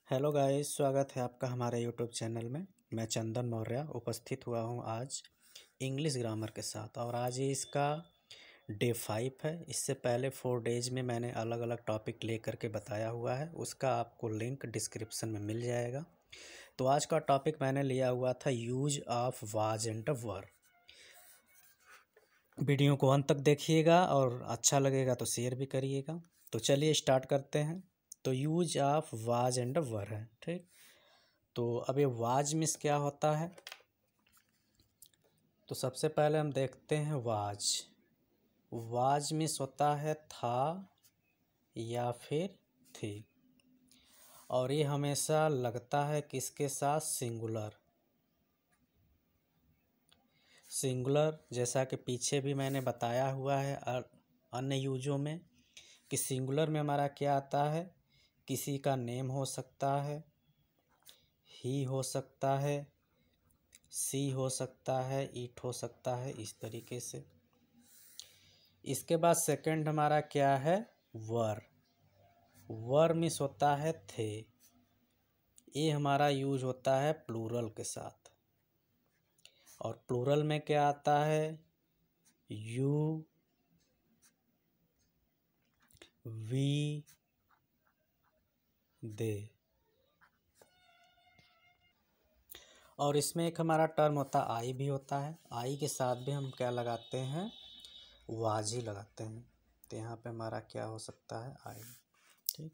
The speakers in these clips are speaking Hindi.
हेलो गाइस, स्वागत है आपका हमारे यूट्यूब चैनल में। मैं चंदन मौर्य उपस्थित हुआ हूं आज इंग्लिश ग्रामर के साथ। और आज ये इसका डे 5 है। इससे पहले 4 डेज में मैंने अलग अलग टॉपिक ले करके बताया हुआ है, उसका आपको लिंक डिस्क्रिप्शन में मिल जाएगा। तो आज का टॉपिक मैंने लिया हुआ था use of was and were. Video को अंत तक देखिएगा और अच्छा लगेगा तो शेयर भी करिएगा। तो चलिए स्टार्ट करते हैं। तो यूज ऑफ वाज एंड वर है, ठीक। तो अब ये वाज मिस क्या होता है, तो सबसे पहले हम देखते हैं वाज। वाज मिस होता है था या फिर थी, और ये हमेशा लगता है किसके साथ, सिंगुलर। सिंगुलर जैसा कि पीछे भी मैंने बताया हुआ है अन्य यूजों में कि सिंगुलर में हमारा क्या आता है, किसी का नेम हो सकता है, ही हो सकता है, सी हो सकता है, इट हो सकता है, इस तरीके से। इसके बाद सेकंड हमारा क्या है, वर। वर मिस होता है थे। ये हमारा यूज होता है प्लूरल के साथ, और प्लूरल में क्या आता है, यू, वी, दे। और इसमें एक हमारा टर्म होता है आई भी होता है। आई के साथ भी हम क्या लगाते हैं, वाज ही लगाते हैं। तो यहाँ पे हमारा क्या हो सकता है, आई, ठीक।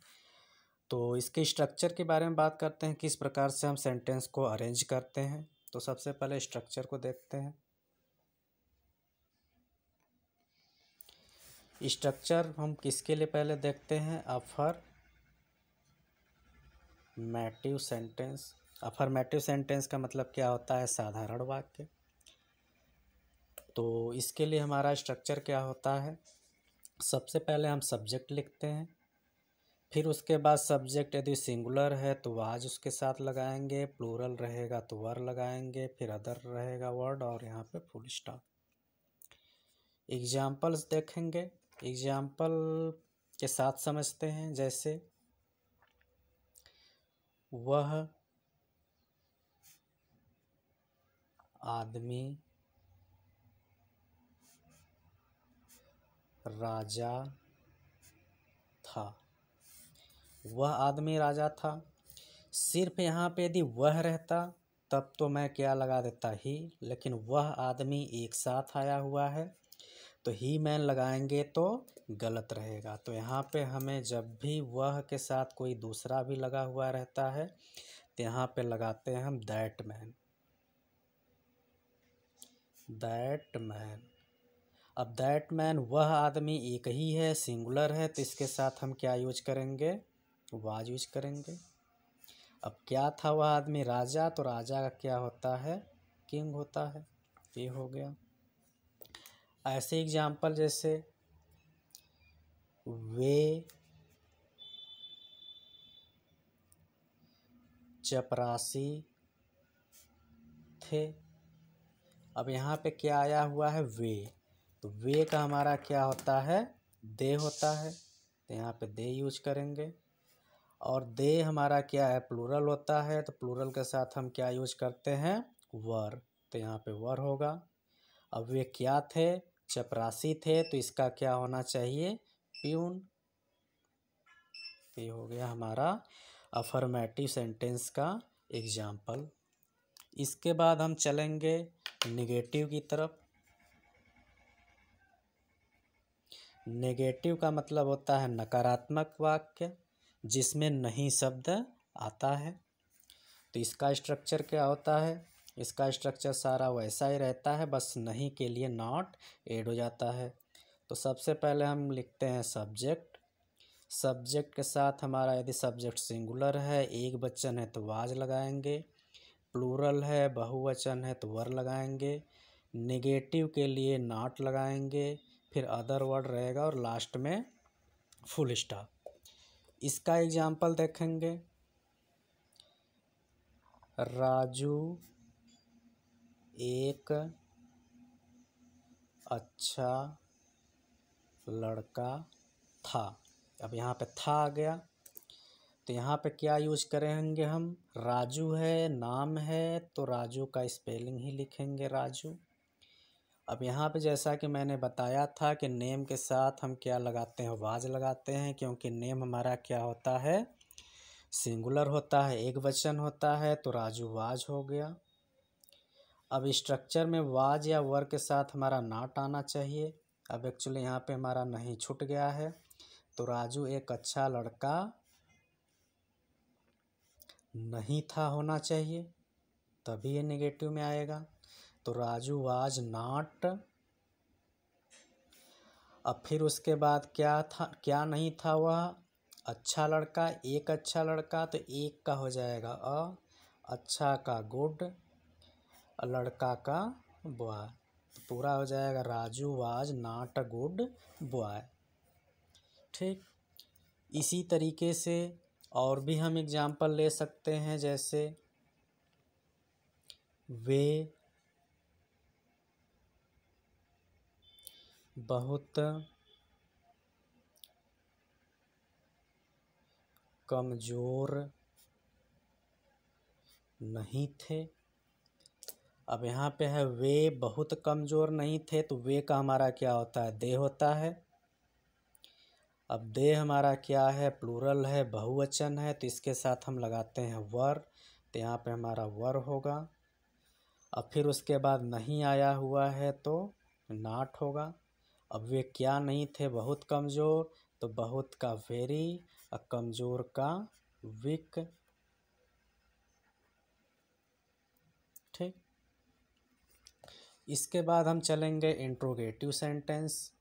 तो इसके स्ट्रक्चर के बारे में बात करते हैं, किस प्रकार से हम सेंटेंस को अरेंज करते हैं। तो सबसे पहले स्ट्रक्चर को देखते हैं। स्ट्रक्चर हम किसके लिए पहले देखते हैं, अफर्मेटिव सेंटेंस। अफर्मेटिव सेंटेंस का मतलब क्या होता है, साधारण वाक्य। तो इसके लिए हमारा स्ट्रक्चर क्या होता है, सबसे पहले हम सब्जेक्ट लिखते हैं, फिर उसके बाद सब्जेक्ट यदि सिंगुलर है तो वाज उसके साथ लगाएंगे, प्लूरल रहेगा तो वर लगाएंगे, फिर अदर रहेगा वर्ड, और यहाँ पे फुल स्टॉप। एग्जाम्पल्स देखेंगे, एग्जाम्पल के साथ समझते हैं। जैसे वह आदमी राजा था। वह आदमी राजा था। सिर्फ यहाँ पे यदि वह रहता तब तो मैं क्या लगा देता, ही। लेकिन वह आदमी एक साथ आया हुआ है तो ही मैन लगाएंगे तो गलत रहेगा। तो यहाँ पे हमें जब भी वह के साथ कोई दूसरा भी लगा हुआ रहता है तो यहाँ पे लगाते हैं हम दैट मैन। That man. अब दैट मैन, वह आदमी एक ही है, सिंगुलर है, तो इसके साथ हम क्या यूज करेंगे, वाज यूज करेंगे। अब क्या था वह आदमी, राजा, तो राजा का क्या होता है, किंग होता है। ये हो गया। ऐसे एग्जाम्पल जैसे वे चपरासी थे। अब यहाँ पे क्या आया हुआ है, वे। तो वे का हमारा क्या होता है, दे होता है, तो यहाँ पे दे यूज करेंगे। और दे हमारा क्या है, प्लूरल होता है, तो प्लूरल के साथ हम क्या यूज करते हैं, वर, तो यहाँ पे वर होगा। अब वे क्या थे, चपरासी थे, तो इसका क्या होना चाहिए, प्यून। ये हो गया हमारा अफर्मेटिव सेंटेंस का एग्जाम्पल। इसके बाद हम चलेंगे नेगेटिव की तरफ। नेगेटिव का मतलब होता है नकारात्मक वाक्य जिसमें नहीं शब्द आता है। तो इसका स्ट्रक्चर क्या होता है, इसका स्ट्रक्चर सारा वैसा ही रहता है, बस नहीं के लिए नॉट ऐड हो जाता है। तो सबसे पहले हम लिखते हैं सब्जेक्ट। सब्जेक्ट के साथ हमारा यदि सब्जेक्ट सिंगुलर है, एक वचन है तो वाज लगाएंगे, प्लूरल है, बहुवचन है तो वर लगाएंगे, नेगेटिव के लिए नॉट लगाएंगे, फिर अदर वर्ड रहेगा, और लास्ट में फुल स्टॉप। इसका एग्जाम्पल देखेंगे, राजू एक अच्छा लड़का था। अब यहाँ पे था आ गया, तो यहाँ पे क्या यूज करेंगे हम, राजू है, नाम है तो राजू का स्पेलिंग ही लिखेंगे राजू। अब यहाँ पे जैसा कि मैंने बताया था कि नेम के साथ हम क्या लगाते हैं, वाज लगाते हैं, क्योंकि नेम हमारा क्या होता है, सिंगुलर होता है, एक वचन होता है, तो राजू वाज हो गया। अब स्ट्रक्चर में वाज या वर के साथ हमारा नॉट आना चाहिए। अब एक्चुअली यहाँ पे हमारा नहीं छूट गया है, तो राजू एक अच्छा लड़का नहीं था होना चाहिए, तभी ये नेगेटिव में आएगा। तो राजू वाज नॉट। अब फिर उसके बाद क्या था, क्या नहीं था वह, अच्छा लड़का, एक अच्छा लड़का, तो एक का हो जाएगा अच्छा का गुड, लड़का का बॉय, तो पूरा हो जाएगा Raju was not a good boy. ठीक, इसी तरीके से और भी हम एग्जाम्पल ले सकते हैं, जैसे वे बहुत कमज़ोर नहीं थे। अब यहाँ पे है वे बहुत कमज़ोर नहीं थे, तो वे का हमारा क्या होता है, दे होता है। अब दे हमारा क्या है, प्लूरल है, बहुवचन है, तो इसके साथ हम लगाते हैं वर, तो यहाँ पे हमारा वर होगा। अब फिर उसके बाद नहीं आया हुआ है तो नॉट होगा। अब वे क्या नहीं थे, बहुत कमज़ोर, तो बहुत का वेरी और कमज़ोर का वीक। ठीक, इसके बाद हम चलेंगे इंट्रोगेटिव सेंटेंस।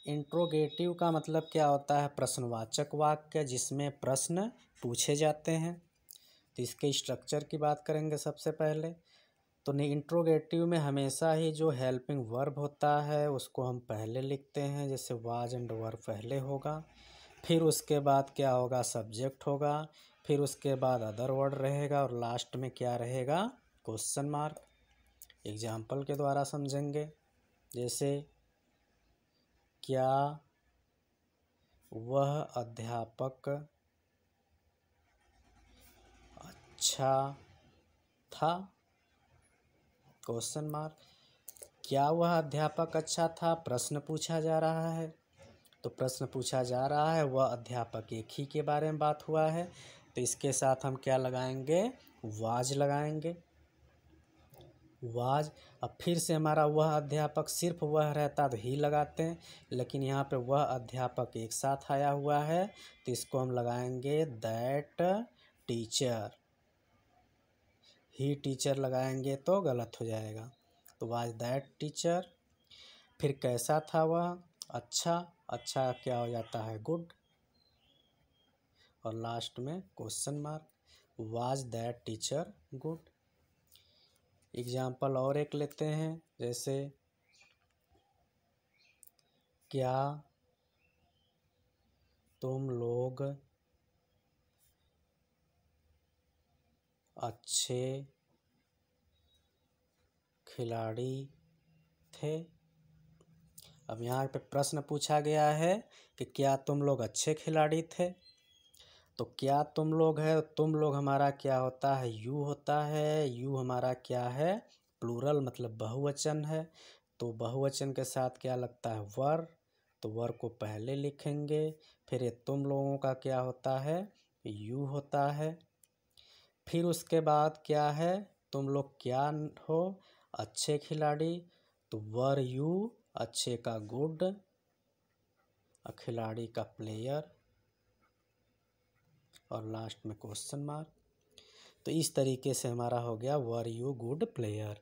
इंट्रोगेटिव का मतलब क्या होता है, प्रश्नवाचक वाक्य जिसमें प्रश्न पूछे जाते हैं। तो इसके स्ट्रक्चर की बात करेंगे सबसे पहले। तो इंट्रोगेटिव में हमेशा ही जो हेल्पिंग वर्ब होता है उसको हम पहले लिखते हैं, जैसे वाज एंड वर पहले होगा, फिर उसके बाद क्या होगा, सब्जेक्ट होगा, फिर उसके बाद अदर वर्ड रहेगा, और लास्ट में क्या रहेगा, क्वेश्चन मार्क। एग्जाम्पल के द्वारा समझेंगे, जैसे क्या वह अध्यापक अच्छा था, क्वेश्चन मार्क। क्या वह अध्यापक अच्छा था, प्रश्न पूछा जा रहा है, तो प्रश्न पूछा जा रहा है, वह अध्यापक एक ही के बारे में बात हुआ है, तो इसके साथ हम क्या लगाएंगे, वाज लगाएंगे, वाज। अब फिर से हमारा वह अध्यापक सिर्फ वह रहता तो ही लगाते हैं, लेकिन यहाँ पे वह अध्यापक एक साथ आया हुआ है, तो इसको हम लगाएंगे दैट टीचर। ही टीचर लगाएंगे तो गलत हो जाएगा, तो वाज दैट टीचर। फिर कैसा था वह, अच्छा, अच्छा क्या हो जाता है, गुड, और लास्ट में question mark, was that teacher good. Example और एक लेते हैं, जैसे क्या तुम लोग अच्छे खिलाड़ी थे। अब यहाँ पे प्रश्न पूछा गया है कि क्या तुम लोग अच्छे खिलाड़ी थे, तो क्या तुम लोग है, तुम लोग हमारा क्या होता है, यू होता है, यू हमारा क्या है, प्लूरल मतलब बहुवचन है, तो बहुवचन के साथ क्या लगता है, वर, तो वर को पहले लिखेंगे, फिर ये तुम लोगों का क्या होता है, यू होता है, फिर उसके बाद क्या है, तुम लोग क्या हो, अच्छे खिलाड़ी, तो वर यू, अच्छे का गुड, खिलाड़ी का प्लेयर, और लास्ट में क्वेश्चन मार्क। तो इस तरीके से हमारा हो गया वर यू गुड प्लेयर।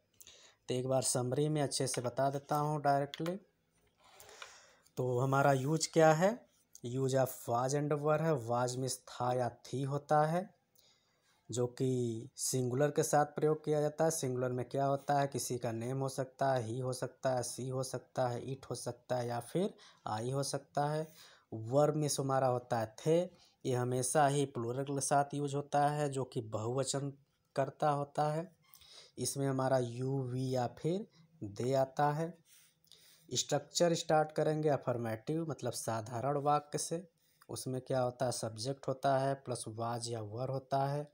तो एक बार समरी में अच्छे से बता देता हूँ डायरेक्टली। तो हमारा यूज क्या है, यूज ऑफ वाज एंड वर है। वाज में था या थी होता है, जो कि सिंगुलर के साथ प्रयोग किया जाता है। सिंगुलर में क्या होता है, किसी का नेम हो सकता है, ही हो सकता है, सी हो सकता है, इट हो सकता है, या फिर आई हो सकता है। वर्ब में हमारा होता है थे, ये हमेशा ही प्लूरल के साथ यूज होता है, जो कि बहुवचन करता होता है। इसमें हमारा यू, वी या फिर दे आता है। स्ट्रक्चर स्टार्ट करेंगे अफर्मेटिव मतलब साधारण वाक्य से। उसमें क्या होता है, सब्जेक्ट होता है प्लस वाज या वर होता है।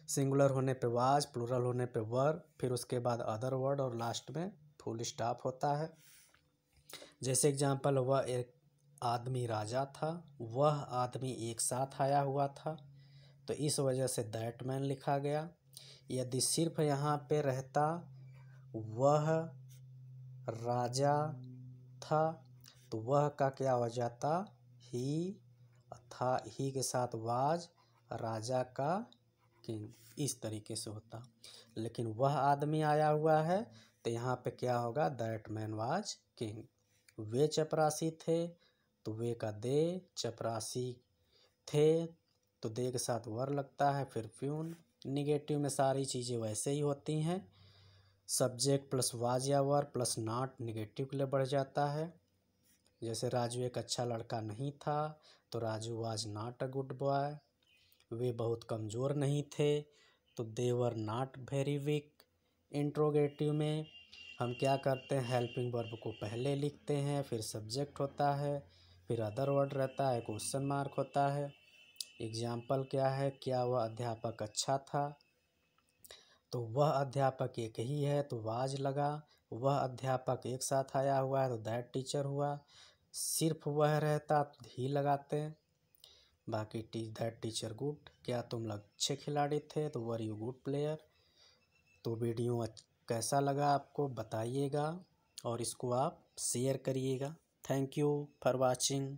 सिंगुलर होने पे वाज, प्लूरल होने पे वर, फिर उसके बाद अदर वर्ड और लास्ट में फुल स्टॉप होता है। जैसे एग्जांपल, वह एक आदमी राजा था, वह आदमी एक साथ आया हुआ था, तो इस वजह से दैट मैन लिखा गया। यदि सिर्फ यहाँ पे रहता वह राजा था तो वह का क्या हो जाता, ही था, ही के साथ वाज, राजा का किंग, इस तरीके से होता। लेकिन वह आदमी आया हुआ है तो यहाँ पे क्या होगा, दैट मैन वाज किंग। वे चपरासी थे तो वे का दे, चपरासी थे तो दे के साथ वर लगता है, फिर फ्यून। निगेटिव में सारी चीज़ें वैसे ही होती हैं, सब्जेक्ट प्लस वाज या वर प्लस नॉट निगेटिव के लिए बढ़ जाता है। जैसे राजू एक अच्छा लड़का नहीं था तो Raju was not a good boy. वे बहुत कमज़ोर नहीं थे तो they were not very weak. Interrogative में हम क्या करते हैं, हेल्पिंग वर्ब को पहले लिखते हैं, फिर सब्जेक्ट होता है, फिर अदर वर्ड रहता है, क्वेश्चन मार्क होता है। एग्जाम्पल क्या है, क्या वह अध्यापक अच्छा था, तो वह अध्यापक एक ही है तो वाज लगा। वह अध्यापक एक साथ आया हुआ है तो दैट टीचर हुआ। सिर्फ वह रहता तो ही लगाते हैं। बाकी दैट टीचर गुड, क्या तुम लोग अच्छे खिलाड़ी थे तो वर यू गुड प्लेयर। तो वीडियो कैसा लगा आपको बताइएगा और इसको आप शेयर करिएगा। Thank you for watching.